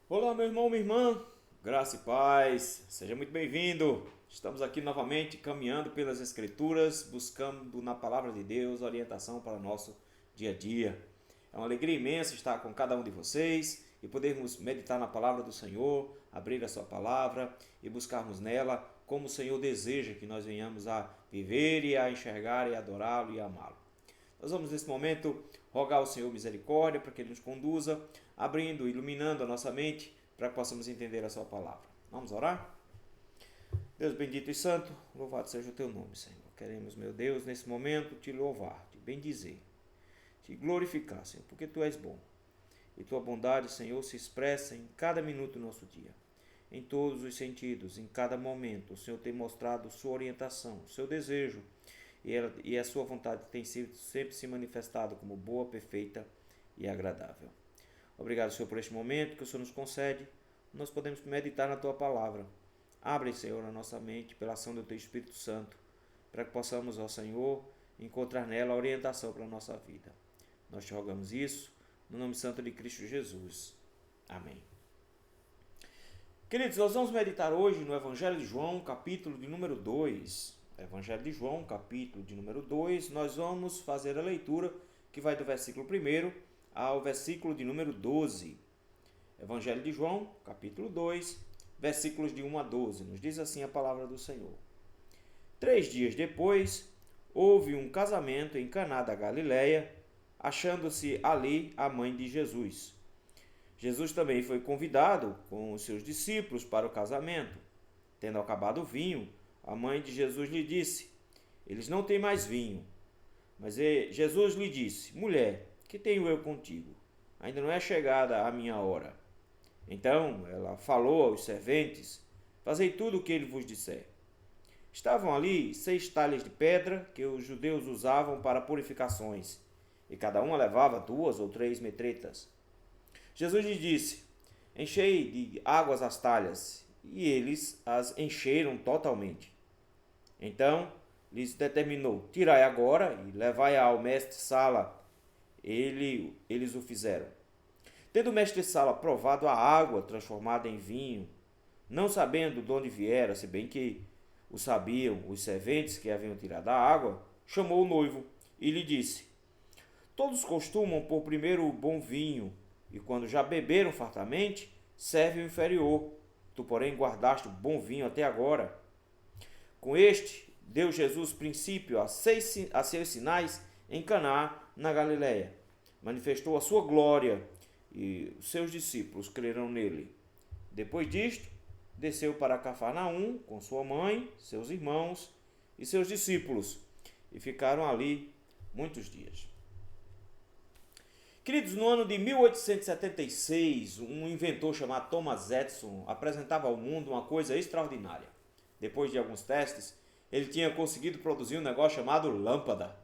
Olá, meu irmão, minha irmã, graça e paz, seja muito bem-vindo. Estamos aqui novamente caminhando pelas Escrituras, buscando na palavra de Deus orientação para o nosso dia a dia. É uma alegria imensa estar com cada um de vocês e podermos meditar na palavra do Senhor, abrir a sua palavra e buscarmos nela como o Senhor deseja que nós venhamos a viver e a enxergar e adorá-lo e amá-lo. Nós vamos nesse momento rogar ao Senhor misericórdia para que Ele nos conduza, abrindo, iluminando a nossa mente para que possamos entender a sua palavra. Vamos orar? Deus bendito e santo, louvado seja o teu nome, Senhor. Queremos, meu Deus, nesse momento te louvar, te bendizer, te glorificar, Senhor, porque tu és bom. E tua bondade, Senhor, se expressa em cada minuto do nosso dia. Em todos os sentidos, em cada momento, o Senhor tem mostrado sua orientação, seu desejo, e a sua vontade tem sido sempre se manifestado como boa, perfeita e agradável. Obrigado, Senhor, por este momento que o Senhor nos concede. Nós podemos meditar na tua palavra. Abre, Senhor, a nossa mente pela ação do teu Espírito Santo, para que possamos, ó Senhor, encontrar nela a orientação para a nossa vida. Nós te rogamos isso no nome santo de Cristo Jesus. Amém. Queridos, nós vamos meditar hoje no Evangelho de João, capítulo de número 2. Evangelho de João, capítulo de número 2, nós vamos fazer a leitura que vai do versículo 1 ao versículo de número 12. Evangelho de João, capítulo 2, versículos de 1 a 12. Nos diz assim a palavra do Senhor. 3 dias depois, houve um casamento em Caná da Galileia, achando-se ali a mãe de Jesus. Jesus também foi convidado com os seus discípulos para o casamento. Tendo acabado o vinho, a mãe de Jesus lhe disse: eles não têm mais vinho. Mas Jesus lhe disse: mulher, que tenho eu contigo? Ainda não é chegada a minha hora. Então ela falou aos serventes: fazei tudo o que ele vos disser. Estavam ali 6 talhas de pedra que os judeus usavam para purificações, e cada uma levava 2 ou 3 metretas. Jesus lhe disse: enchei de águas as talhas, e eles as encheram totalmente. Então lhes determinou: tirai agora e levai ao mestre-sala. Eles o fizeram. Tendo o mestre-sala provado a água transformada em vinho, não sabendo de onde viera, se bem que o sabiam os serventes que haviam tirado a água, chamou o noivo e lhe disse: todos costumam pôr primeiro o bom vinho, e quando já beberam fartamente, serve o inferior. Tu, porém, guardaste o bom vinho até agora. Com este, deu Jesus princípio a seus sinais em Caná, na Galileia. Manifestou a sua glória, e os seus discípulos creram nele. Depois disto, desceu para Cafarnaum com sua mãe, seus irmãos e seus discípulos, e ficaram ali muitos dias. Queridos, no ano de 1876, um inventor chamado Thomas Edison apresentava ao mundo uma coisa extraordinária. Depois de alguns testes, ele tinha conseguido produzir um negócio chamado lâmpada.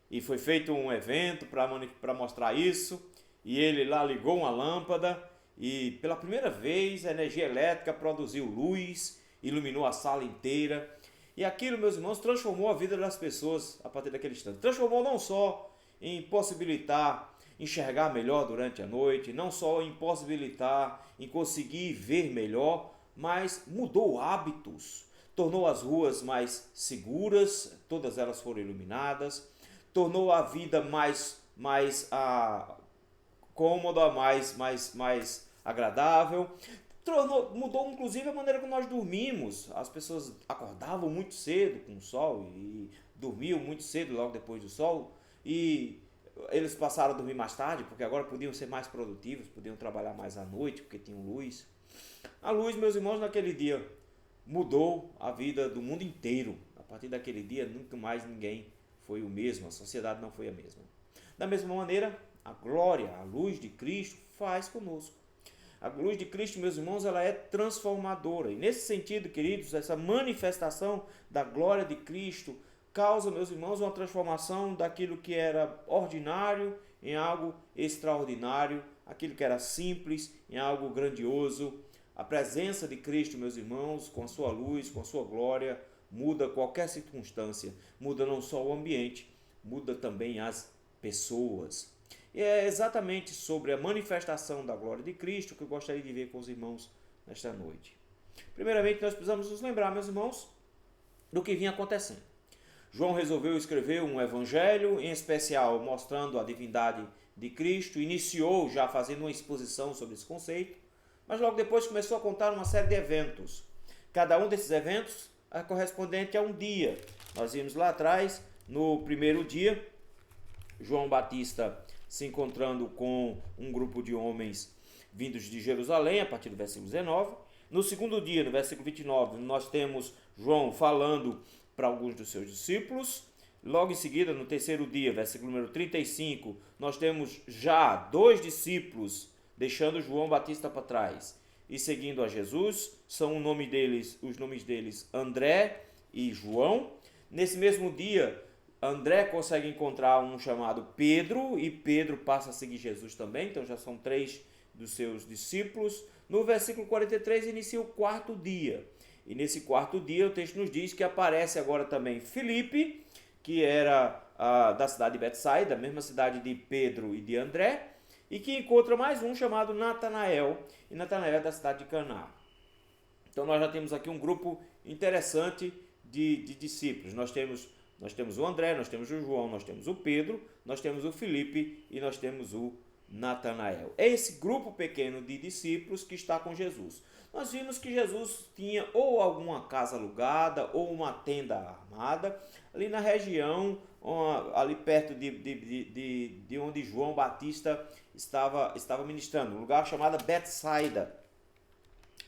E foi feito um evento para mostrar isso, e ele lá ligou uma lâmpada, e pela primeira vez a energia elétrica produziu luz, iluminou a sala inteira. E aquilo, meus irmãos, transformou a vida das pessoas a partir daquele instante. Transformou não só em possibilitar enxergar melhor durante a noite, não só em possibilitar, em conseguir ver melhor, mas mudou hábitos, tornou as ruas mais seguras, todas elas foram iluminadas, tornou a vida mais cômoda, mais agradável, mudou inclusive a maneira como nós dormimos. As pessoas acordavam muito cedo com o sol e dormiam muito cedo logo depois do sol, e eles passaram a dormir mais tarde, porque agora podiam ser mais produtivos, podiam trabalhar mais à noite, porque tinham luz. A luz, meus irmãos, naquele dia mudou a vida do mundo inteiro. A partir daquele dia, nunca mais ninguém foi o mesmo, a sociedade não foi a mesma. Da mesma maneira, a glória, a luz de Cristo faz conosco. A luz de Cristo, meus irmãos, ela é transformadora. E nesse sentido, queridos, essa manifestação da glória de Cristo causa, meus irmãos, uma transformação daquilo que era ordinário em algo extraordinário, aquilo que era simples em algo grandioso. A presença de Cristo, meus irmãos, com a sua luz, com a sua glória, muda qualquer circunstância, muda não só o ambiente, muda também as pessoas. E é exatamente sobre a manifestação da glória de Cristo que eu gostaria de ver com os irmãos nesta noite. Primeiramente, nós precisamos nos lembrar, meus irmãos, do que vinha acontecendo. João resolveu escrever um evangelho, em especial mostrando a divindade de Cristo, iniciou já fazendo uma exposição sobre esse conceito, mas logo depois começou a contar uma série de eventos. Cada um desses eventos é correspondente a um dia. Nós vimos lá atrás, no primeiro dia, João Batista se encontrando com um grupo de homens vindos de Jerusalém, a partir do versículo 19. No segundo dia, no versículo 29, nós temos João falando para alguns dos seus discípulos. Logo em seguida, no terceiro dia, versículo número 35, nós temos já 2 discípulos deixando João Batista para trás e seguindo a Jesus. São os nomes deles André e João. Nesse mesmo dia, André consegue encontrar um chamado Pedro, e Pedro passa a seguir Jesus também, então já são 3 dos seus discípulos. No versículo 43 inicia o 4º dia, e nesse 4º dia o texto nos diz que aparece agora também Filipe, que era da cidade de Betsaida, da mesma cidade de Pedro e de André, e que encontra mais um chamado Natanael, e Natanael é da cidade de Caná. Então nós já temos aqui um grupo interessante de discípulos. Nós temos o André, nós temos o João, nós temos o Pedro, nós temos o Filipe e nós temos o Natanael. É esse grupo pequeno de discípulos que está com Jesus. Nós vimos que Jesus tinha ou alguma casa alugada ou uma tenda armada ali na região, ali perto de onde João Batista estava ministrando, um lugar chamado Betsaida.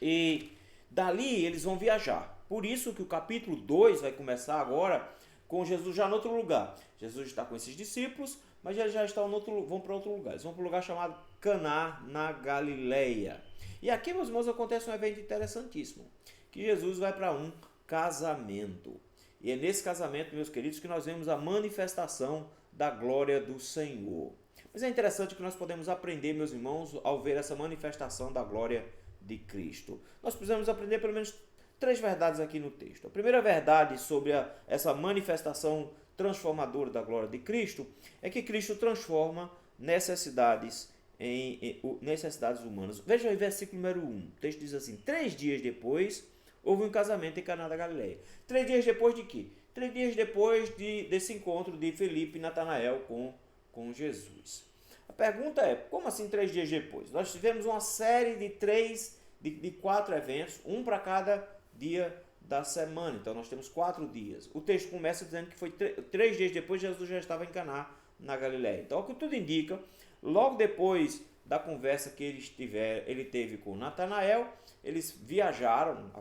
E dali eles vão viajar. Por isso que o capítulo 2 vai começar agora com Jesus já em outro lugar. Jesus está com esses discípulos, mas eles já estão vão para outro lugar. Eles vão para um lugar chamado Caná, na Galileia. E aqui, meus irmãos, acontece um evento interessantíssimo, que Jesus vai para um casamento. E é nesse casamento, meus queridos, que nós vemos a manifestação da glória do Senhor. Mas é interessante que nós podemos aprender, meus irmãos, ao ver essa manifestação da glória de Cristo. Nós precisamos aprender pelo menos 3 verdades aqui no texto. A primeira verdade sobre essa manifestação transformadora da glória de Cristo é que Cristo transforma necessidades em necessidades humanas. Veja aí o versículo número 1. O texto diz assim: 3 dias depois houve um casamento em Caná da Galileia. 3 dias depois de quê? 3 dias depois desse encontro de Filipe e Natanael com Jesus. A pergunta é, como assim 3 dias depois? Nós tivemos uma série de 4 eventos, um para cada dia da semana. Então nós temos 4 dias. O texto começa dizendo que foi 3 dias depois Jesus já estava em Caná, na Galileia. Então, o que tudo indica, logo depois da conversa que ele teve com Natanael, eles viajaram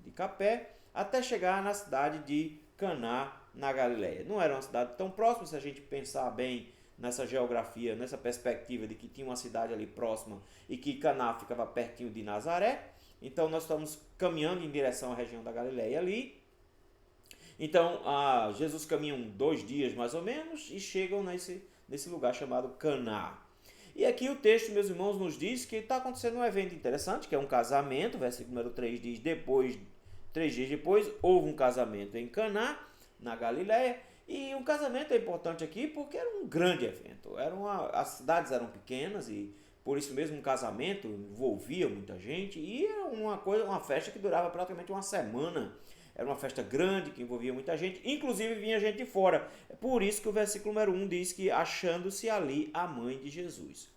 de Capé até chegar na cidade de Caná, na Galileia. Não era uma cidade tão próxima, se a gente pensar bem nessa geografia, nessa perspectiva de que tinha uma cidade ali próxima e que Caná ficava pertinho de Nazaré. Então, nós estamos caminhando em direção à região da Galileia ali. Então, Jesus caminha 2 dias mais ou menos e chegam nesse lugar chamado Caná. E aqui o texto, meus irmãos, nos diz que está acontecendo um evento interessante, que é um casamento. Versículo número 3 diz, 3 dias depois, houve um casamento em Caná, na Galileia. E um casamento é importante aqui porque era um grande evento. As cidades eram pequenas e por isso mesmo um casamento envolvia muita gente. E era uma festa que durava praticamente uma semana. Era uma festa grande que envolvia muita gente, inclusive vinha gente de fora. É por isso que o versículo número 1 diz que achando-se ali a mãe de Jesus.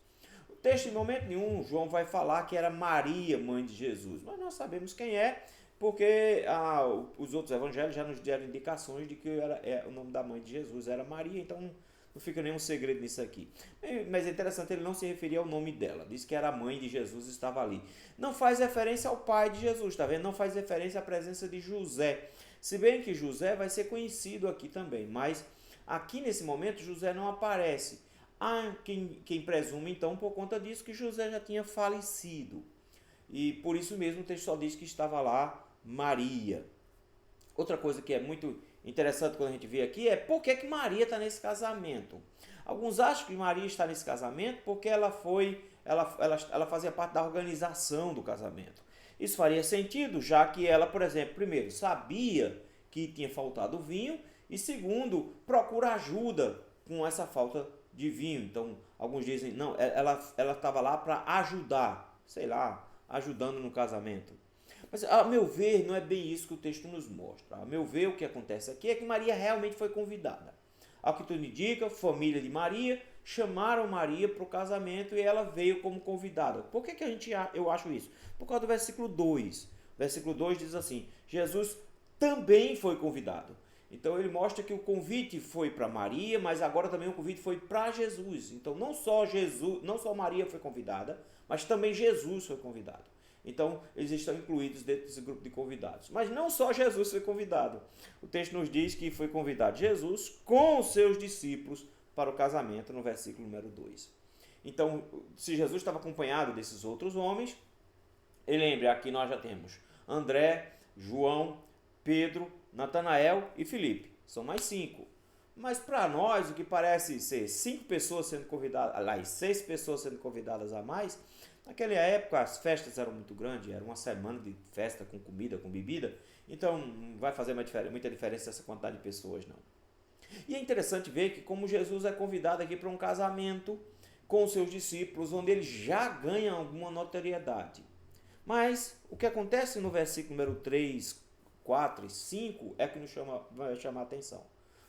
O texto, em momento nenhum, João vai falar que era Maria, mãe de Jesus. Mas nós sabemos quem é, porque os outros evangelhos já nos deram indicações de que o nome da mãe de Jesus era Maria, então não fica nenhum segredo nisso aqui. Mas é interessante, ele não se referia ao nome dela. Diz que era a mãe de Jesus, estava ali. Não faz referência ao pai de Jesus, está vendo? Não faz referência à presença de José. Se bem que José vai ser conhecido aqui também. Mas aqui nesse momento José não aparece. Há quem presume então por conta disso que José já tinha falecido. E por isso mesmo o texto só diz que estava lá Maria. Outra coisa que é muito interessante quando a gente vê aqui é por que Maria está nesse casamento. Alguns acham que Maria está nesse casamento porque ela fazia parte da organização do casamento. Isso faria sentido, já que ela, por exemplo, primeiro, sabia que tinha faltado vinho e segundo, procura ajuda com essa falta de vinho. Então, alguns dizem, não, ela estava lá para ajudar, sei lá, ajudando no casamento. Mas, a meu ver, não é bem isso que o texto nos mostra. A meu ver, o que acontece aqui é que Maria realmente foi convidada. Ao que tudo indica, família de Maria chamaram Maria para o casamento e ela veio como convidada. Por que eu acho isso? Por causa do versículo 2. O versículo 2 diz assim: Jesus também foi convidado. Então ele mostra que o convite foi para Maria, mas agora também o convite foi para Jesus. Então não só Maria foi convidada, mas também Jesus foi convidado. Então, eles estão incluídos dentro desse grupo de convidados. Mas não só Jesus foi convidado. O texto nos diz que foi convidado Jesus com os seus discípulos para o casamento, no versículo número 2. Então, se Jesus estava acompanhado desses outros homens, e lembre, aqui nós já temos André, João, Pedro, Natanael e Filipe. São mais 5. Mas para nós, o que parece ser 5 pessoas sendo convidadas, aliás, 6 pessoas sendo convidadas a mais, naquela época as festas eram muito grandes, era uma semana de festa com comida, com bebida, então não vai fazer muita diferença essa quantidade de pessoas, não. E é interessante ver que como Jesus é convidado aqui para um casamento com os seus discípulos, onde ele já ganha alguma notoriedade. Mas o que acontece no versículo número 3, 4 e 5 é que vai chamar a atenção.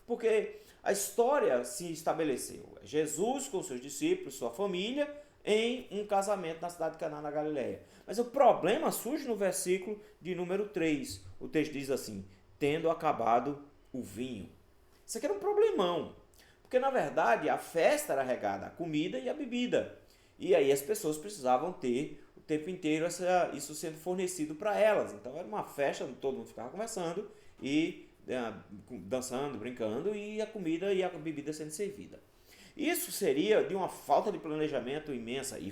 Porque a história se estabeleceu. Jesus com seus discípulos, sua família, em um casamento na cidade de Caná, na Galileia. Mas o problema surge no versículo de número 3. O texto diz assim: tendo acabado o vinho. Isso aqui era um problemão. Porque, na verdade, a festa era regada à comida e à bebida. E aí as pessoas precisavam ter o tempo inteiro isso sendo fornecido para elas. Então era uma festa onde todo mundo ficava conversando e dançando, brincando, e a comida e a bebida sendo servida. Isso seria de uma falta de planejamento imensa, e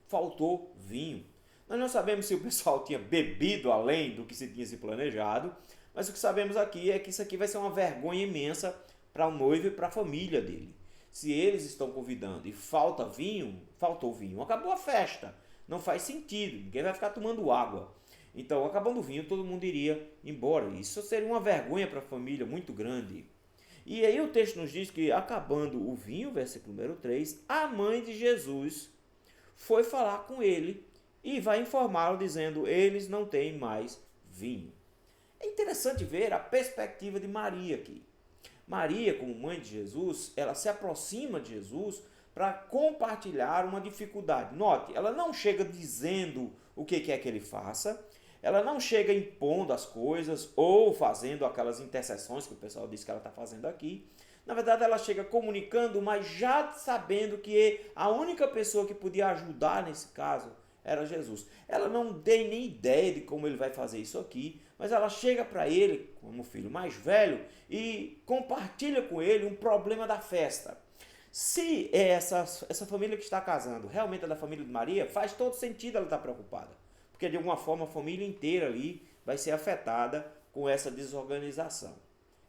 faltou vinho. Nós não sabemos se o pessoal tinha bebido além do que se tinha se planejado, mas o que sabemos aqui é que isso aqui vai ser uma vergonha imensa para o noivo e para a família dele. Se eles estão convidando e faltou vinho, acabou a festa. Não faz sentido, ninguém vai ficar tomando água. Então, acabando o vinho, todo mundo iria embora. Isso seria uma vergonha para a família muito grande. E aí o texto nos diz que, acabando o vinho, versículo número 3, a mãe de Jesus foi falar com ele e vai informá-lo dizendo: eles não têm mais vinho. É interessante ver a perspectiva de Maria aqui. Maria, como mãe de Jesus, ela se aproxima de Jesus para compartilhar uma dificuldade. Note, ela não chega dizendo o que quer que ele faça, ela não chega impondo as coisas ou fazendo aquelas intercessões que o pessoal diz que ela está fazendo aqui. Na verdade, ela chega comunicando, mas já sabendo que a única pessoa que podia ajudar nesse caso era Jesus. Ela não tem nem ideia de como ele vai fazer isso aqui, mas ela chega para ele, como filho mais velho, e compartilha com ele um problema da festa. Se essa família que está casando realmente é da família de Maria, faz todo sentido ela estar preocupada. Porque de alguma forma a família inteira ali vai ser afetada com essa desorganização.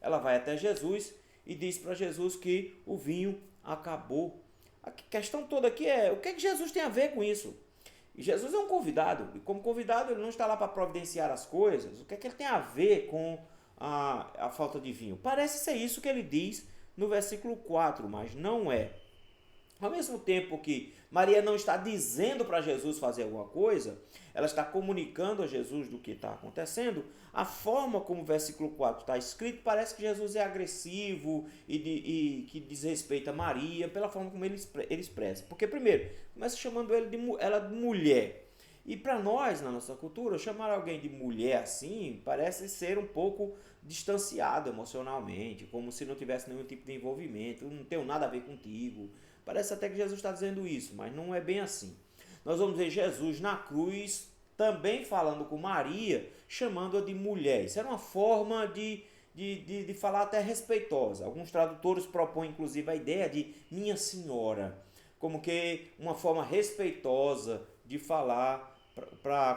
Ela vai até Jesus e diz para Jesus que o vinho acabou. A questão toda aqui é: o que é que Jesus tem a ver com isso? E Jesus é um convidado, e como convidado ele não está lá para providenciar as coisas. O que é que ele tem a ver com a falta de vinho? Parece ser isso que ele diz no versículo 4, mas não é. Ao mesmo tempo que Maria não está dizendo para Jesus fazer alguma coisa, ela está comunicando a Jesus do que está acontecendo. A forma como o versículo 4 está escrito parece que Jesus é agressivo e que desrespeita Maria pela forma como ele expressa. Porque, primeiro, começa chamando ela de mulher. E para nós, na nossa cultura, chamar alguém de mulher assim parece ser um pouco distanciado emocionalmente, como se não tivesse nenhum tipo de envolvimento, não tenho nada a ver contigo. Parece até que Jesus está dizendo isso, mas não é bem assim. Nós vamos ver Jesus na cruz também falando com Maria, chamando-a de mulher. Isso era uma forma de falar até respeitosa. Alguns tradutores propõem inclusive a ideia de minha senhora, como que uma forma respeitosa de falar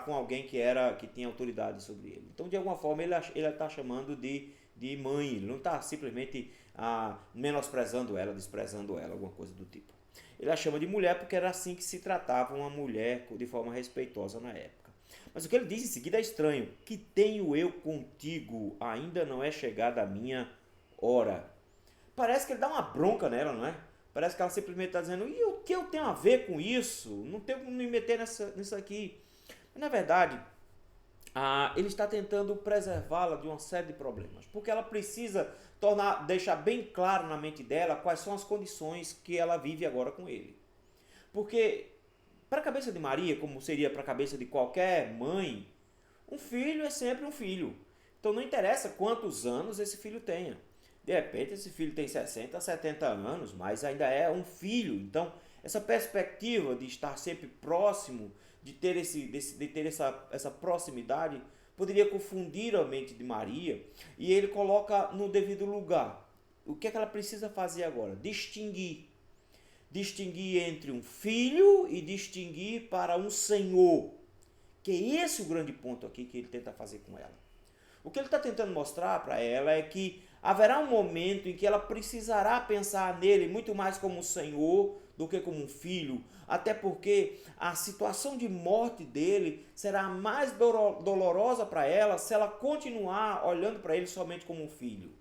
com alguém que tinha autoridade sobre ele. Então, de alguma forma, ele está chamando de mãe, ele não está simplesmente menosprezando ela, desprezando ela, alguma coisa do tipo. Ele a chama de mulher porque era assim que se tratava uma mulher de forma respeitosa na época. Mas o que ele diz em seguida é estranho: que tenho eu contigo, ainda não é chegada a minha hora. Parece que ele dá uma bronca nela, não é? Parece que ela simplesmente está dizendo, e o que eu tenho a ver com isso? Não tenho como me meter nisso aqui. Mas, na verdade, ele está tentando preservá-la de uma série de problemas, porque ela precisa deixar bem claro na mente dela quais são as condições que ela vive agora com ele. Porque, para a cabeça de Maria, como seria para a cabeça de qualquer mãe, um filho é sempre um filho. Então não interessa quantos anos esse filho tenha. De repente esse filho tem 60, 70 anos, mas ainda é um filho. Então essa perspectiva de estar sempre próximo, de ter, essa proximidade, poderia confundir a mente de Maria, e ele coloca no devido lugar. O que é que ela precisa fazer agora? Distinguir entre um filho e distinguir para um senhor. Que é esse o grande ponto aqui que ele tenta fazer com ela. O que ele está tentando mostrar para ela é que haverá um momento em que ela precisará pensar nele muito mais como um senhor do que como um filho, até porque a situação de morte dele será mais dolorosa para ela se ela continuar olhando para ele somente como um filho.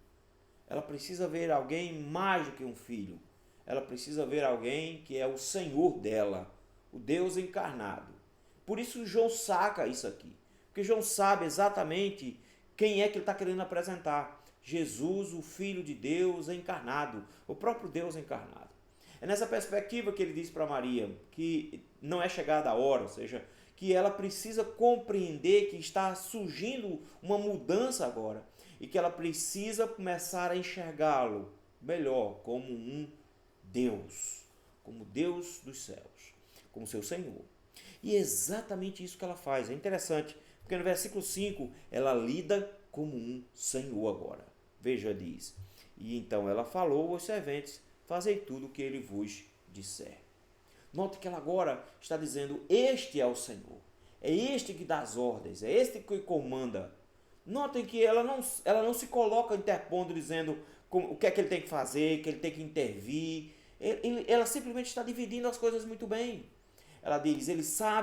Ela precisa ver alguém mais do que um filho. Ela precisa ver alguém que é o Senhor dela, o Deus encarnado. Por isso João saca isso aqui, porque João sabe exatamente quem é que ele está querendo apresentar. Jesus, o Filho de Deus encarnado, o próprio Deus encarnado. É nessa perspectiva que ele diz para Maria que não é chegada a hora, ou seja, que ela precisa compreender que está surgindo uma mudança agora e que ela precisa começar a enxergá-lo melhor como um Deus, como Deus dos céus, como seu Senhor. E é exatamente isso que ela faz. É interessante, porque no versículo 5 ela lida como um senhor agora. Veja, diz, e então ela falou aos serventes, fazei tudo o que ele vos disser. Note que ela agora está dizendo, este é o Senhor. É este que dá as ordens, é este que comanda. Notem que ela não se coloca interpondo, dizendo o que é que ele tem que fazer, que ele tem que intervir. Ela simplesmente está dividindo as coisas muito bem. Ela diz,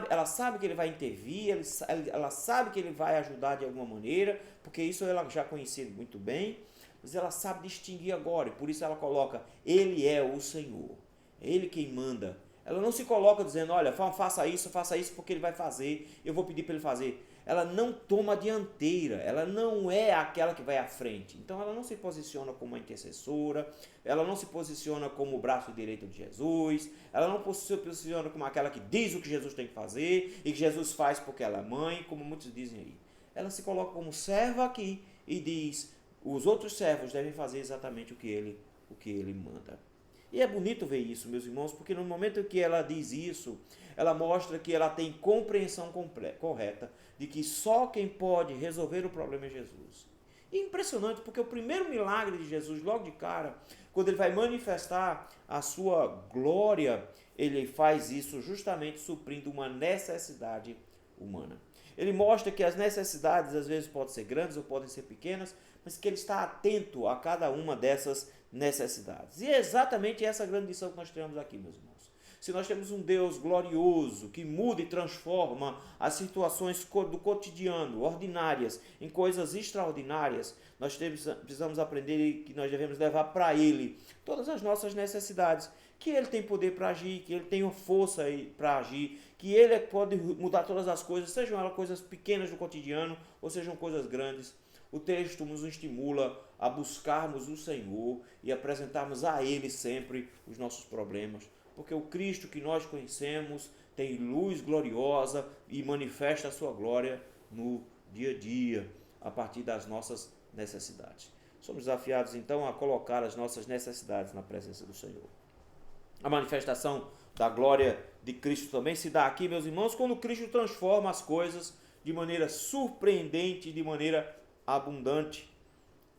ela sabe que ele vai intervir, ela sabe que ele vai ajudar de alguma maneira, porque isso ela já conhecia muito bem, mas ela sabe distinguir agora, e por isso ela coloca, ele é o Senhor, é ele quem manda. Ela não se coloca dizendo, olha, faça isso porque ele vai fazer, eu vou pedir para ele fazer. Ela não toma a dianteira, ela não é aquela que vai à frente. Então ela não se posiciona como uma intercessora, ela não se posiciona como o braço direito de Jesus, ela não se posiciona como aquela que diz o que Jesus tem que fazer e que Jesus faz porque ela é mãe, como muitos dizem aí. Ela se coloca como serva aqui e diz, os outros servos devem fazer exatamente o que ele manda. E é bonito ver isso, meus irmãos, porque no momento em que ela diz isso, ela mostra que ela tem compreensão correta de que só quem pode resolver o problema é Jesus. E é impressionante, porque o primeiro milagre de Jesus, logo de cara, quando ele vai manifestar a sua glória, ele faz isso justamente suprindo uma necessidade humana. Ele mostra que as necessidades às vezes podem ser grandes ou podem ser pequenas, mas que ele está atento a cada uma dessas necessidades. E é exatamente essa grande lição que nós temos aqui, meus irmãos. Se nós temos um Deus glorioso, que muda e transforma as situações do cotidiano, ordinárias, em coisas extraordinárias, nós precisamos aprender que nós devemos levar para Ele todas as nossas necessidades, que Ele tem poder para agir, que Ele tem força para agir, que Ele pode mudar todas as coisas, sejam elas coisas pequenas do cotidiano ou sejam coisas grandes. O texto nos estimula a buscarmos o Senhor e apresentarmos a Ele sempre os nossos problemas, porque o Cristo que nós conhecemos tem luz gloriosa e manifesta a sua glória no dia a dia, a partir das nossas necessidades. Somos desafiados então a colocar as nossas necessidades na presença do Senhor. A manifestação da glória de Cristo também se dá aqui, meus irmãos, quando Cristo transforma as coisas de maneira surpreendente, de maneira abundante.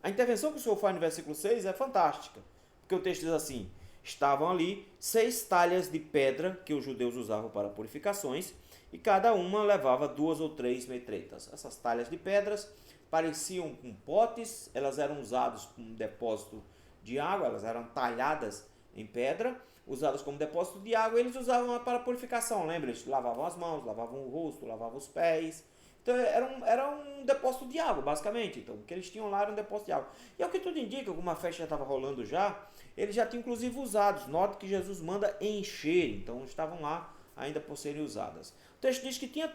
A intervenção que o Senhor faz no versículo 6 é fantástica, porque o texto diz assim, estavam ali 6 talhas de pedra que os judeus usavam para purificações, e cada uma levava 2 ou 3 metretas. Essas talhas de pedras pareciam com potes, elas eram usadas como depósito de água, elas eram talhadas em pedra, usadas como depósito de água, e eles usavam para purificação, lembra? Eles lavavam as mãos, lavavam o rosto, lavavam os pés. Então era um depósito de água, basicamente. Então o que eles tinham lá era um depósito de água. E é o que tudo indica, como a festa já estava rolando já, eles já tinham inclusive usados. Note que Jesus manda encher, então estavam lá ainda por serem usadas. O texto diz que tinha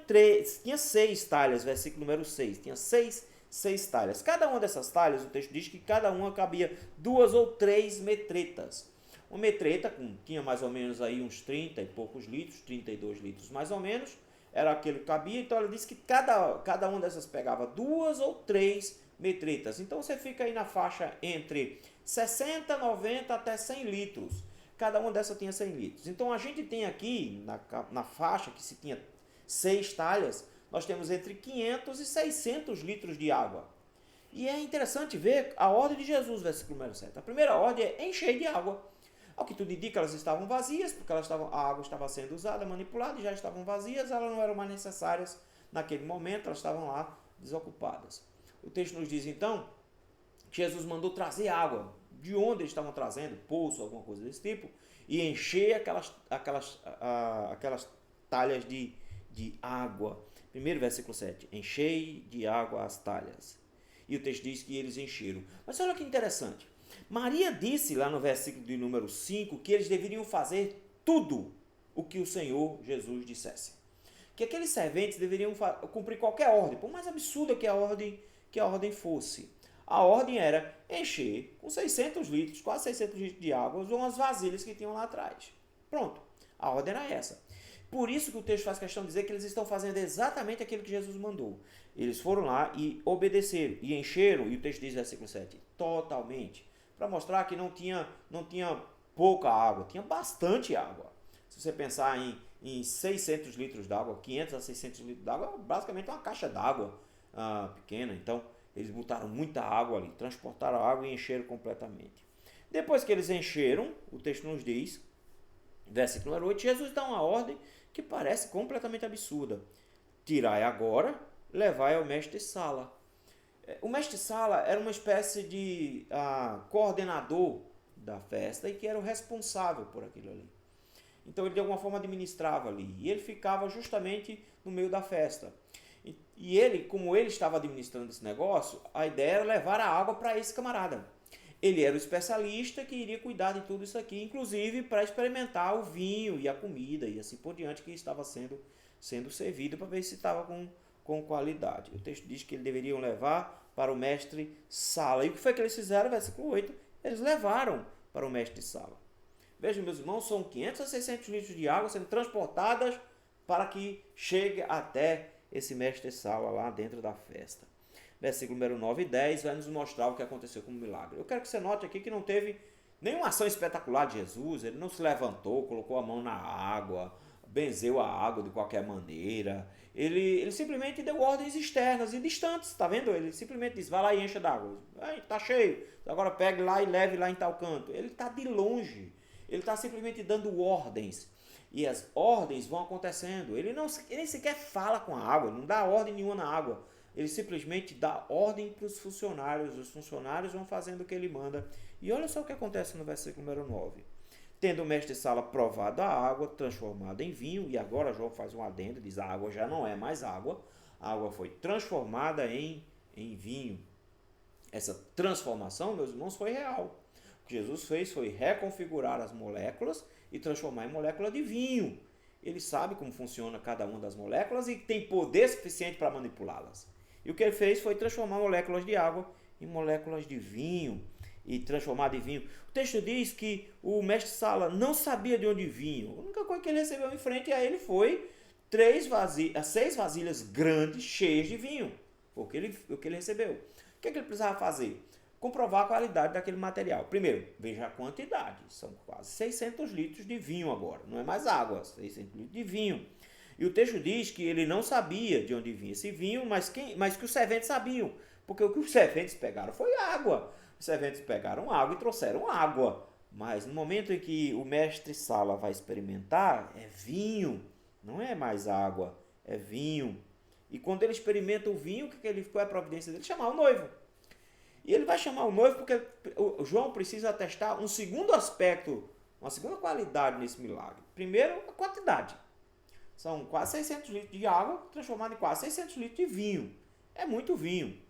6 talhas, versículo número 6. Tinha seis talhas. Cada uma dessas talhas, o texto diz que cada uma cabia 2 ou 3 metretas. Uma metreta tinha mais ou menos aí uns 30 e poucos litros, 32 litros mais ou menos, era aquele que cabia. Então ela disse que cada uma dessas pegava 2 ou 3 metretas. Então você fica aí na faixa entre 60, 90 até 100 litros. Cada uma dessas tinha 100 litros. Então a gente tem aqui, na faixa que se tinha 6 talhas, nós temos entre 500 e 600 litros de água. E é interessante ver a ordem de Jesus, versículo número 7. A primeira ordem é encher de água. Ao que tudo indica, elas estavam vazias, porque a água estava sendo usada, manipulada, e já estavam vazias, elas não eram mais necessárias naquele momento, elas estavam lá desocupadas. O texto nos diz então que Jesus mandou trazer água. De onde eles estavam trazendo? Poço, alguma coisa desse tipo, e encher aquelas talhas de água. Primeiro versículo 7, enchei de água as talhas. E o texto diz que eles encheram. Mas olha que interessante. Maria disse lá no versículo de número 5 que eles deveriam fazer tudo o que o Senhor Jesus dissesse. Que aqueles serventes deveriam cumprir qualquer ordem, por mais absurda que a ordem fosse. A ordem era encher com 600 litros, quase 600 litros de água, umas vasilhas que tinham lá atrás. Pronto, a ordem era essa. Por isso que o texto faz questão de dizer que eles estão fazendo exatamente aquilo que Jesus mandou. Eles foram lá e obedeceram, e encheram, e o texto diz, versículo 7, totalmente. Para mostrar que não tinha pouca água, tinha bastante água. Se você pensar em 600 litros d'água, 500 a 600 litros d'água, basicamente uma caixa d'água pequena. Então, eles botaram muita água ali, transportaram a água e encheram completamente. Depois que eles encheram, o texto nos diz, versículo número 8, Jesus dá uma ordem que parece completamente absurda. Tirai agora, levai ao mestre-sala. O mestre-sala era uma espécie de coordenador da festa e que era o responsável por aquilo ali. Então ele de alguma forma administrava ali e ele ficava justamente no meio da festa. E ele, como ele estava administrando esse negócio, a ideia era levar a água para esse camarada. Ele era o especialista que iria cuidar de tudo isso aqui, inclusive para experimentar o vinho e a comida e assim por diante que estava sendo servido para ver se estava com qualidade. O texto diz que eles deveriam levar para o mestre-sala. E o que foi que eles fizeram? Versículo 8, eles levaram para o mestre-sala. Vejam, meus irmãos, são 500 a 600 litros de água sendo transportadas para que chegue até esse mestre-sala lá dentro da festa. Versículo número 9 e 10 vai nos mostrar o que aconteceu como milagre. Eu quero que você note aqui que não teve nenhuma ação espetacular de Jesus. Ele não se levantou, colocou a mão na água, benzeu a água de qualquer maneira. Ele simplesmente deu ordens externas e distantes, tá vendo? Ele simplesmente disse, vai lá e encha d'água. Tá cheio, agora pegue lá e leve lá em tal canto. Ele está de longe, ele está simplesmente dando ordens. E as ordens vão acontecendo. Ele nem sequer fala com a água, não dá ordem nenhuma na água. Ele simplesmente dá ordem para os funcionários. Os funcionários vão fazendo o que ele manda. E olha só o que acontece no versículo número 9. Tendo o mestre-sala provado a água, transformada em vinho, e agora João faz um adendo, diz a água já não é mais água, a água foi transformada em vinho. Essa transformação, meus irmãos, foi real. O que Jesus fez foi reconfigurar as moléculas e transformar em molécula de vinho. Ele sabe como funciona cada uma das moléculas e tem poder suficiente para manipulá-las. E o que ele fez foi transformar moléculas de água em moléculas de vinho. E transformado em vinho. O texto diz que o mestre-sala não sabia de onde vinha. A única coisa que ele recebeu em frente a ele foi 6 vasilhas grandes, cheias de vinho. Foi o que ele recebeu. O que ele precisava fazer? Comprovar a qualidade daquele material. Primeiro, veja a quantidade. São quase 600 litros de vinho agora. Não é mais água, 600 litros de vinho. E o texto diz que ele não sabia de onde vinha esse vinho, mas que os serventes sabiam. Porque o que os serventes pegaram foi água. Os serventes pegaram água e trouxeram água. Mas no momento em que o mestre-sala vai experimentar, é vinho. Não é mais água, é vinho. E quando ele experimenta o vinho, qual é a providência dele? Chamar o noivo. E ele vai chamar o noivo porque o João precisa atestar um segundo aspecto, uma segunda qualidade nesse milagre. Primeiro, a quantidade. São quase 600 litros de água transformada em quase 600 litros de vinho. É muito vinho. Em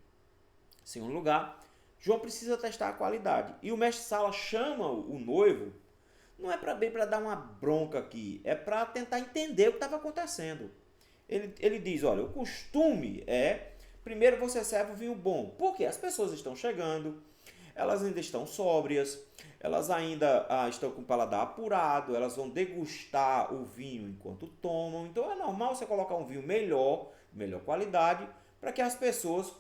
segundo lugar, João precisa testar a qualidade. E o mestre Sala chama o noivo, não é para dar uma bronca aqui, é para tentar entender o que estava acontecendo. Ele diz, olha, o costume é, primeiro você serve o vinho bom. Por quê? As pessoas estão chegando, elas ainda estão sóbrias, elas ainda estão com o paladar apurado, elas vão degustar o vinho enquanto tomam. Então é normal você colocar um vinho melhor qualidade, para que as pessoas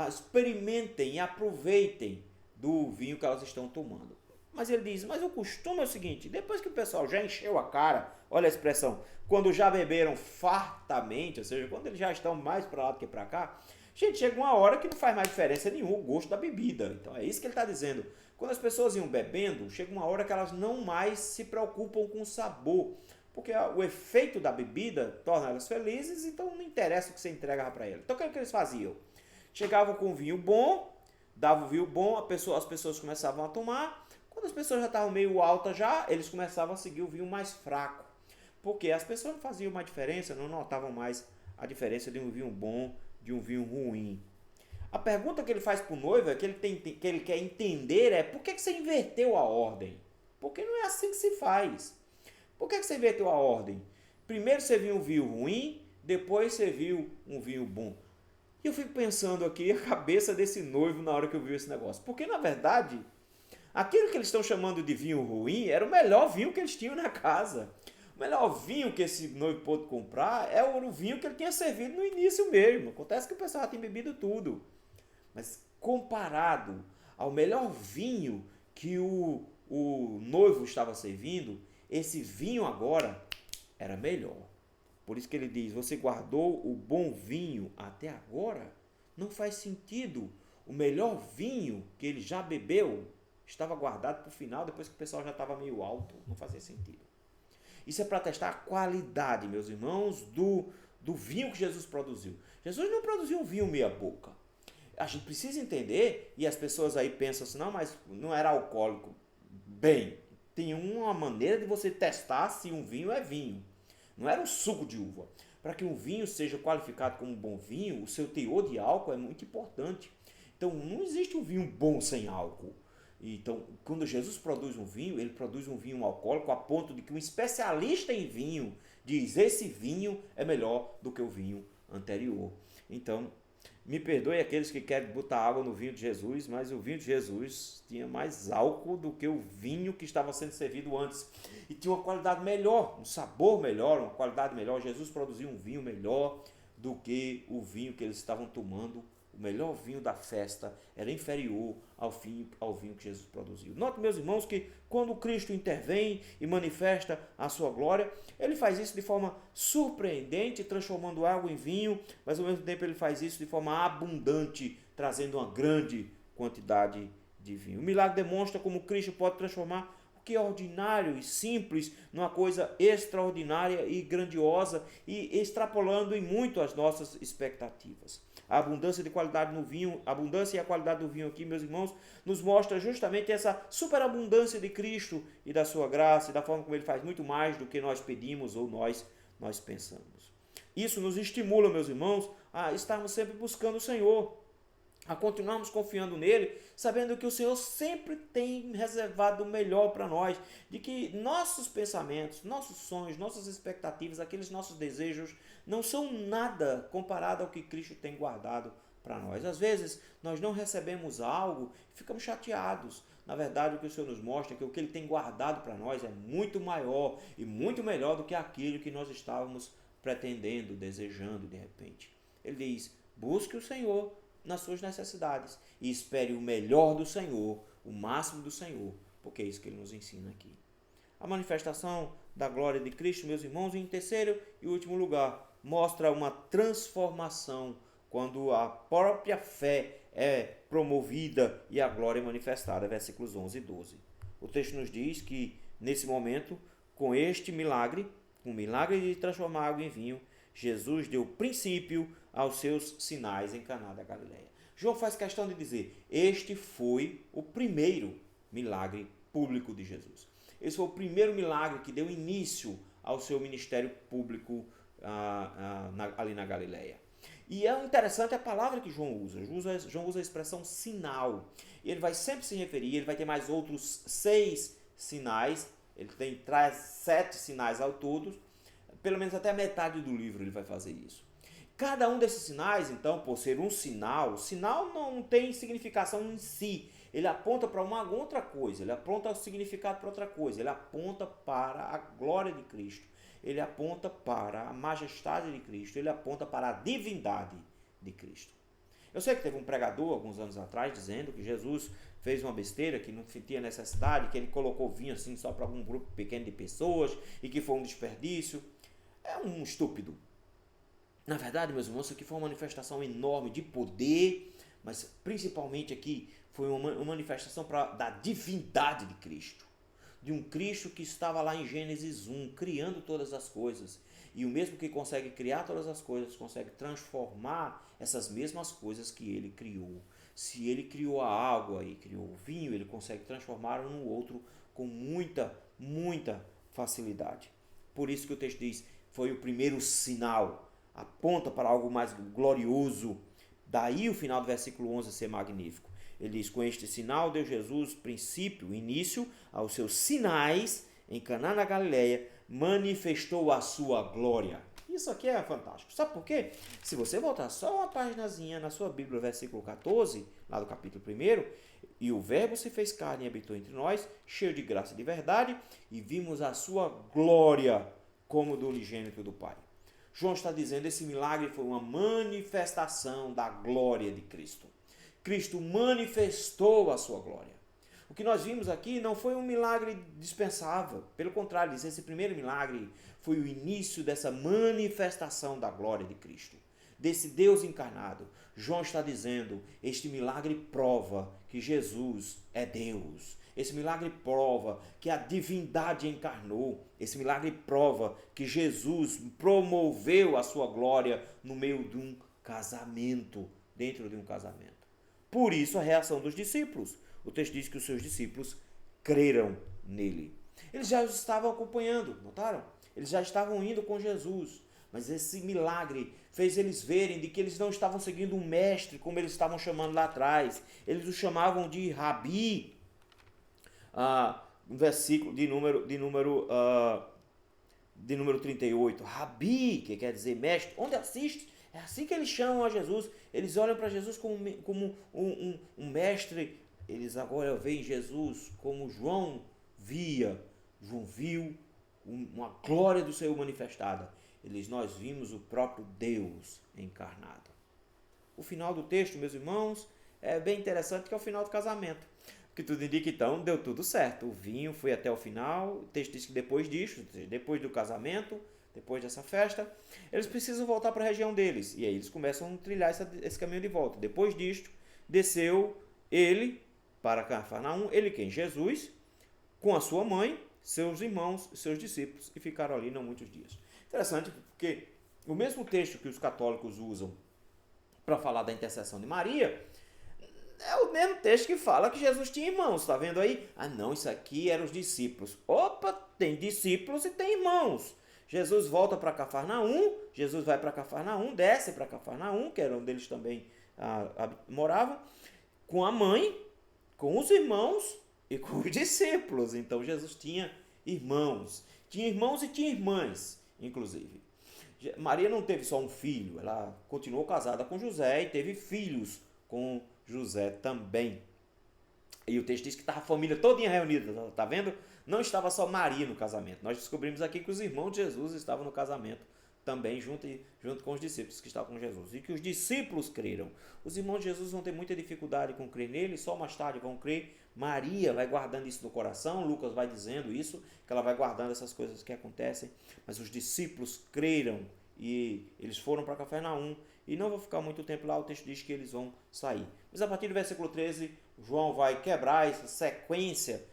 experimentem e aproveitem do vinho que elas estão tomando. Mas ele diz, mas o costume é o seguinte, depois que o pessoal já encheu a cara, olha a expressão, quando já beberam fartamente, ou seja, quando eles já estão mais para lá do que para cá, gente, chega uma hora que não faz mais diferença nenhuma o gosto da bebida. Então é isso que ele está dizendo. Quando as pessoas iam bebendo, chega uma hora que elas não mais se preocupam com o sabor, porque o efeito da bebida torna elas felizes, então não interessa o que você entregava para elas. Então o que eles faziam? Chegavam com um vinho bom, davam o vinho bom, as pessoas começavam a tomar. Quando as pessoas já estavam meio altas já, eles começavam a seguir o vinho mais fraco. Porque as pessoas não faziam mais diferença, não notavam mais a diferença de um vinho bom de um vinho ruim. A pergunta que ele faz para o noivo, que ele quer entender é por que você inverteu a ordem? Porque não é assim que se faz. Por que você inverteu a ordem? Primeiro você viu um vinho ruim, depois você viu um vinho bom. E eu fico pensando aqui a cabeça desse noivo na hora que eu vi esse negócio. Porque, na verdade, aquilo que eles estão chamando de vinho ruim era o melhor vinho que eles tinham na casa. O melhor vinho que esse noivo pôde comprar é o vinho que ele tinha servido no início mesmo. Acontece que o pessoal já tem bebido tudo. Mas comparado ao melhor vinho que o noivo estava servindo, esse vinho agora era melhor. Por isso que ele diz, você guardou o bom vinho até agora? Não faz sentido. O melhor vinho que ele já bebeu estava guardado para o final, depois que o pessoal já estava meio alto. Não fazia sentido. Isso é para testar a qualidade, meus irmãos, do vinho que Jesus produziu. Jesus não produziu um vinho meia boca. A gente precisa entender, e as pessoas aí pensam assim, não, mas não era alcoólico. Bem, tem uma maneira de você testar se um vinho é vinho. Não era um suco de uva. Para que um vinho seja qualificado como um bom vinho, o seu teor de álcool é muito importante. Então, não existe um vinho bom sem álcool. Então, quando Jesus produz um vinho, ele produz um vinho alcoólico a ponto de que um especialista em vinho diz, esse vinho é melhor do que o vinho anterior. Então, me perdoe aqueles que querem botar água no vinho de Jesus, mas o vinho de Jesus tinha mais álcool do que o vinho que estava sendo servido antes. E tinha uma qualidade melhor, um sabor melhor, uma qualidade melhor. Jesus produziu um vinho melhor do que o vinho que eles estavam tomando. O melhor vinho da festa era inferior ao vinho que Jesus produziu. Note, meus irmãos, que quando Cristo intervém e manifesta a sua glória, ele faz isso de forma surpreendente, transformando água em vinho, mas ao mesmo tempo ele faz isso de forma abundante, trazendo uma grande quantidade de vinho. O milagre demonstra como Cristo pode transformar o que é ordinário e simples numa coisa extraordinária e grandiosa e extrapolando em muito as nossas expectativas. A abundância de qualidade no vinho, a abundância e a qualidade do vinho aqui, meus irmãos, nos mostra justamente essa superabundância de Cristo e da sua graça e da forma como ele faz muito mais do que nós pedimos ou nós pensamos. Isso nos estimula, meus irmãos, a estarmos sempre buscando o Senhor, a continuarmos confiando nele, sabendo que o Senhor sempre tem reservado o melhor para nós, de que nossos pensamentos, nossos sonhos, nossas expectativas, aqueles nossos desejos não são nada comparado ao que Cristo tem guardado para nós. Às vezes nós não recebemos algo e ficamos chateados. Na verdade, o que o Senhor nos mostra é que o que Ele tem guardado para nós é muito maior e muito melhor do que aquilo que nós estávamos pretendendo, desejando de repente. Ele diz, busque o Senhor nas suas necessidades e espere o melhor do Senhor, o máximo do Senhor, porque é isso que ele nos ensina aqui. A manifestação da glória de Cristo, meus irmãos, em terceiro e último lugar, mostra uma transformação quando a própria fé é promovida e a glória é manifestada, versículos 11 e 12. O texto nos diz que, nesse momento, com este milagre, com o milagre de transformar água em vinho, Jesus deu princípio aos seus sinais em Caná da Galileia. João faz questão de dizer, este foi o primeiro milagre público de Jesus. Esse foi o primeiro milagre que deu início ao seu ministério público ali na Galileia. E é interessante a palavra que João usa. João usa a expressão sinal. E ele vai sempre se referir, ele vai ter mais outros 6 sinais. Ele traz 7 sinais ao todo. Pelo menos até a metade do livro ele vai fazer isso. Cada um desses sinais, então, por ser um sinal, sinal não tem significação em si. Ele aponta para uma outra coisa, ele aponta o significado para outra coisa, ele aponta para a glória de Cristo, ele aponta para a majestade de Cristo, ele aponta para a divindade de Cristo. Eu sei que teve um pregador, alguns anos atrás, dizendo que Jesus fez uma besteira, que não tinha necessidade, que ele colocou vinho assim só para um grupo pequeno de pessoas e que foi um desperdício. É um estúpido. Na verdade, meus irmãos, isso aqui foi uma manifestação enorme de poder, mas principalmente aqui foi uma manifestação da divindade de Cristo. De um Cristo que estava lá em Gênesis 1, criando todas as coisas. E o mesmo que consegue criar todas as coisas, consegue transformar essas mesmas coisas que ele criou. Se ele criou a água e criou o vinho, ele consegue transformar um no outro com muita, muita facilidade. Por isso que o texto diz, foi o primeiro sinal. Aponta para algo mais glorioso. Daí o final do versículo 11 ser magnífico. Ele diz, com este sinal deu Jesus princípio, início aos seus sinais em Caná na Galileia, manifestou a sua glória. Isso aqui é fantástico. Sabe por quê? Se você voltar só uma paginazinha na sua Bíblia, versículo 14, lá do capítulo 1, e o verbo se fez carne e habitou entre nós, cheio de graça e de verdade, e vimos a sua glória como do unigênito do Pai. João está dizendo que esse milagre foi uma manifestação da glória de Cristo. Cristo manifestou a sua glória. O que nós vimos aqui não foi um milagre dispensável. Pelo contrário, esse primeiro milagre foi o início dessa manifestação da glória de Cristo. Desse Deus encarnado. João está dizendo, este milagre prova que Jesus é Deus. Esse milagre prova que a divindade encarnou. Esse milagre prova que Jesus promoveu a sua glória no meio de um casamento, dentro de um casamento. Por isso a reação dos discípulos. O texto diz que os seus discípulos creram nele. Eles já estavam acompanhando, notaram? Eles já estavam indo com Jesus. Mas esse milagre fez eles verem de que eles não estavam seguindo um mestre, como eles estavam chamando lá atrás. Eles o chamavam de Rabi. Um versículo de número 38. Rabi, que quer dizer mestre. Onde assiste? É assim que eles chamam a Jesus. Eles olham para Jesus como um mestre. Eles agora veem Jesus como João via. João viu uma glória do Senhor manifestada. Nós vimos o próprio Deus encarnado. O final do texto, meus irmãos, é bem interessante, que é o final do casamento. Que tudo indica, então, deu tudo certo. O vinho foi até o final. O texto diz que depois disso, depois do casamento, depois dessa festa, eles precisam voltar para a região deles. E aí eles começam a trilhar esse caminho de volta. Depois disto, desceu ele para Cafarnaum, ele quem? Jesus, com a sua mãe, seus irmãos, seus discípulos, e ficaram ali não muitos dias. Interessante, porque o mesmo texto que os católicos usam para falar da intercessão de Maria, é o mesmo texto que fala que Jesus tinha irmãos, está vendo aí? Ah não, isso aqui eram os discípulos. Opa, tem discípulos e tem irmãos. Jesus volta para Cafarnaum, Jesus vai para Cafarnaum, desce para Cafarnaum, que era onde eles também moravam, com a mãe, com os irmãos e com os discípulos. Então Jesus tinha irmãos e tinha irmãs, inclusive. Maria não teve só um filho, ela continuou casada com José e teve filhos com José também. E o texto diz que estava a família todinha reunida, tá vendo? Não estava só Maria no casamento. Nós descobrimos aqui que os irmãos de Jesus estavam no casamento também, junto com os discípulos que estavam com Jesus. E que os discípulos creram. Os irmãos de Jesus vão ter muita dificuldade com crer nele, só mais tarde vão crer. Maria vai guardando isso no coração, Lucas vai dizendo isso, que ela vai guardando essas coisas que acontecem. Mas os discípulos creram e eles foram para Cafarnaum. E não vou ficar muito tempo lá, o texto diz que eles vão sair. Mas a partir do versículo 13, João vai quebrar essa sequência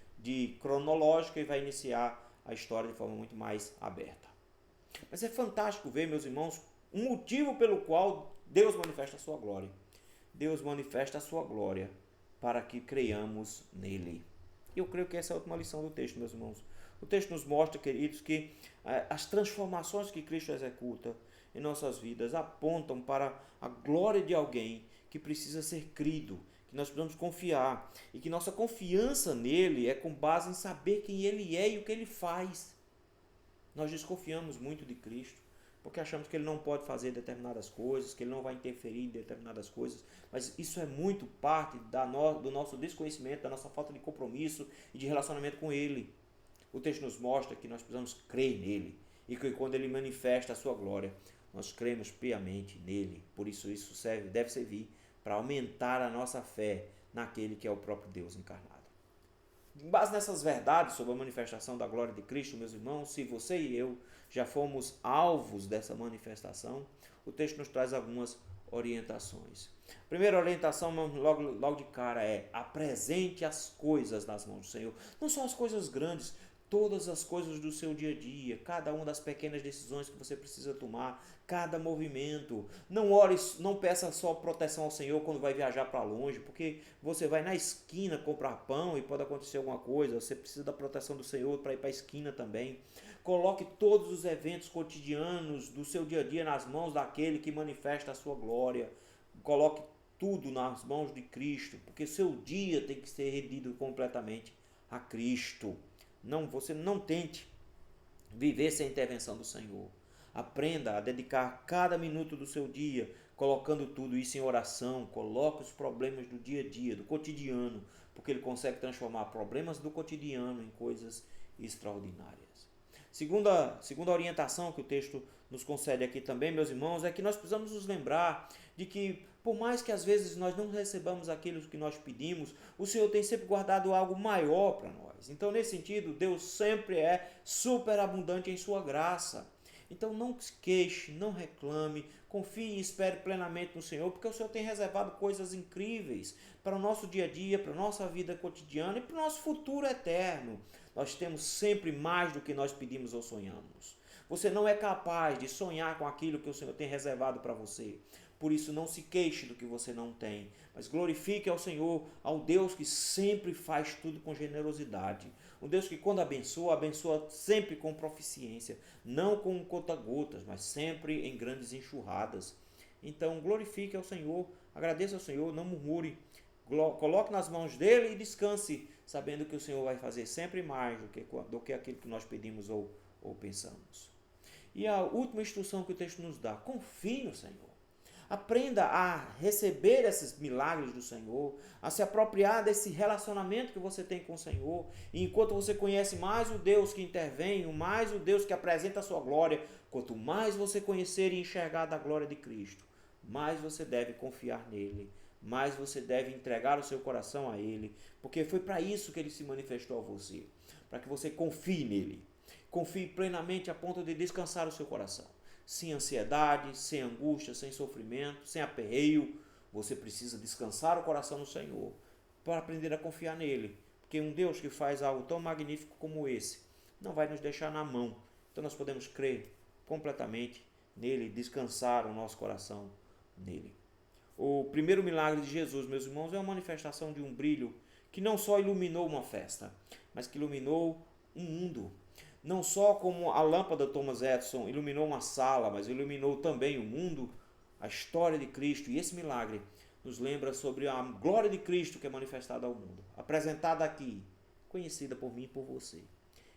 cronológica e vai iniciar a história de forma muito mais aberta. Mas é fantástico ver, meus irmãos, um motivo pelo qual Deus manifesta a sua glória. Deus manifesta a sua glória para que creiamos nele. E eu creio que essa é a última lição do texto, meus irmãos. O texto nos mostra, queridos, que as transformações que Cristo executa em nossas vidas apontam para a glória de alguém que precisa ser crido, que nós precisamos confiar, e que nossa confiança nele é com base em saber quem ele é e o que ele faz. Nós desconfiamos muito de Cristo, porque achamos que ele não pode fazer determinadas coisas, que ele não vai interferir em determinadas coisas, mas isso é muito parte do nosso desconhecimento, da nossa falta de compromisso e de relacionamento com ele. O texto nos mostra que nós precisamos crer nele, e que quando ele manifesta a sua glória, nós cremos piamente nele. Por isso deve servir para aumentar a nossa fé naquele que é o próprio Deus encarnado. Com base nessas verdades sobre a manifestação da glória de Cristo, meus irmãos, se você e eu já fomos alvos dessa manifestação, o texto nos traz algumas orientações. A primeira orientação, logo de cara, é: apresente as coisas nas mãos do Senhor. Não só as coisas grandes, todas as coisas do seu dia a dia, cada uma das pequenas decisões que você precisa tomar, cada movimento. Não ore, não peça só proteção ao Senhor quando vai viajar para longe, porque você vai na esquina comprar pão e pode acontecer alguma coisa, você precisa da proteção do Senhor para ir para a esquina também. Coloque todos os eventos cotidianos do seu dia a dia nas mãos daquele que manifesta a sua glória. Coloque tudo nas mãos de Cristo, porque seu dia tem que ser rendido completamente a Cristo. Você não tente viver sem a intervenção do Senhor. Aprenda a dedicar cada minuto do seu dia, colocando tudo isso em oração. Coloque os problemas do dia a dia, do cotidiano, porque ele consegue transformar problemas do cotidiano em coisas extraordinárias. Segunda orientação que o texto nos concede aqui também, meus irmãos, é que nós precisamos nos lembrar de que, por mais que às vezes nós não recebamos aquilo que nós pedimos, o Senhor tem sempre guardado algo maior para nós. Então, nesse sentido, Deus sempre é superabundante em sua graça. Então não se queixe, não reclame, confie e espere plenamente no Senhor, porque o Senhor tem reservado coisas incríveis para o nosso dia a dia, para a nossa vida cotidiana e para o nosso futuro eterno. Nós temos sempre mais do que nós pedimos ou sonhamos. Você não é capaz de sonhar com aquilo que o Senhor tem reservado para você. Por isso, não se queixe do que você não tem, mas glorifique ao Senhor, ao Deus que sempre faz tudo com generosidade. Um Deus que, quando abençoa, abençoa sempre com proficiência, não com conta-gotas, mas sempre em grandes enxurradas. Então, glorifique ao Senhor, agradeça ao Senhor, não murmure, coloque nas mãos dele e descanse, sabendo que o Senhor vai fazer sempre mais do que aquilo que nós pedimos ou pensamos. E a última instrução que o texto nos dá: confie no Senhor. Aprenda a receber esses milagres do Senhor, a se apropriar desse relacionamento que você tem com o Senhor. E enquanto você conhece mais o Deus que intervém, mais o Deus que apresenta a sua glória, quanto mais você conhecer e enxergar da glória de Cristo, mais você deve confiar nele, mais você deve entregar o seu coração a ele, porque foi para isso que ele se manifestou a você, para que você confie nele. Confie plenamente a ponto de descansar o seu coração. Sem ansiedade, sem angústia, sem sofrimento, sem aperreio. Você precisa descansar o coração no Senhor para aprender a confiar nele. Porque um Deus que faz algo tão magnífico como esse não vai nos deixar na mão. Então nós podemos crer completamente nele, descansar o nosso coração nele. O primeiro milagre de Jesus, meus irmãos, é uma manifestação de um brilho que não só iluminou uma festa, mas que iluminou um mundo. Não só como a lâmpada Thomas Edison iluminou uma sala, mas iluminou também o mundo, a história de Cristo. E esse milagre nos lembra sobre a glória de Cristo que é manifestada ao mundo, apresentada aqui, conhecida por mim e por você.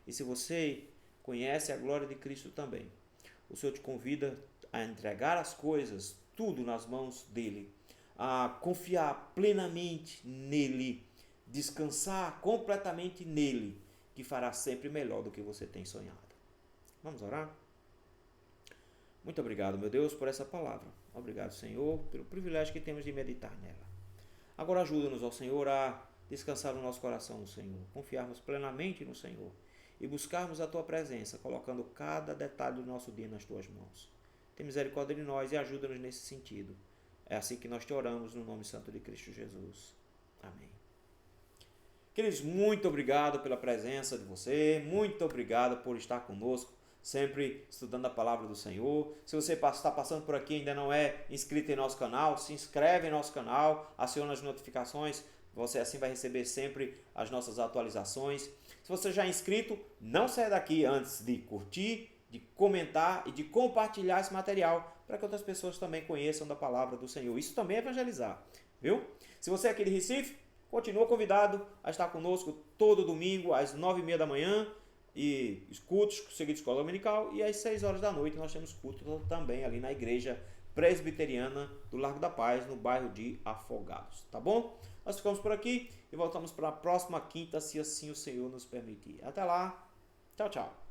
E se você conhece a glória de Cristo também, o Senhor te convida a entregar as coisas, tudo nas mãos dele, a confiar plenamente nele, descansar completamente nele, que fará sempre melhor do que você tem sonhado. Vamos orar? Muito obrigado, meu Deus, por essa palavra. Obrigado, Senhor, pelo privilégio que temos de meditar nela. Agora ajuda-nos, ó Senhor, a descansar o nosso coração no Senhor, confiarmos plenamente no Senhor e buscarmos a Tua presença, colocando cada detalhe do nosso dia nas Tuas mãos. Tem misericórdia de nós e ajuda-nos nesse sentido. É assim que nós te oramos no nome santo de Cristo Jesus. Amém. Queridos, muito obrigado pela presença de você, muito obrigado por estar conosco, sempre estudando a palavra do Senhor. Se você está passando por aqui e ainda não é inscrito em nosso canal, se inscreve em nosso canal, aciona as notificações Você assim vai receber sempre as nossas atualizações. Se você já é inscrito, não saia daqui antes de curtir, de comentar e de compartilhar esse material para que outras pessoas também conheçam da palavra do Senhor. Isso também é evangelizar, viu? Se você é aqui de Recife, continua convidado a estar conosco todo domingo às 9h30 da manhã e cultos seguidos de escola dominical, e às 6 horas da noite nós temos culto também ali na igreja presbiteriana do Largo da Paz, no bairro de Afogados, tá bom? Nós ficamos por aqui e voltamos para a próxima quinta, se assim o Senhor nos permitir. Até lá, tchau, tchau.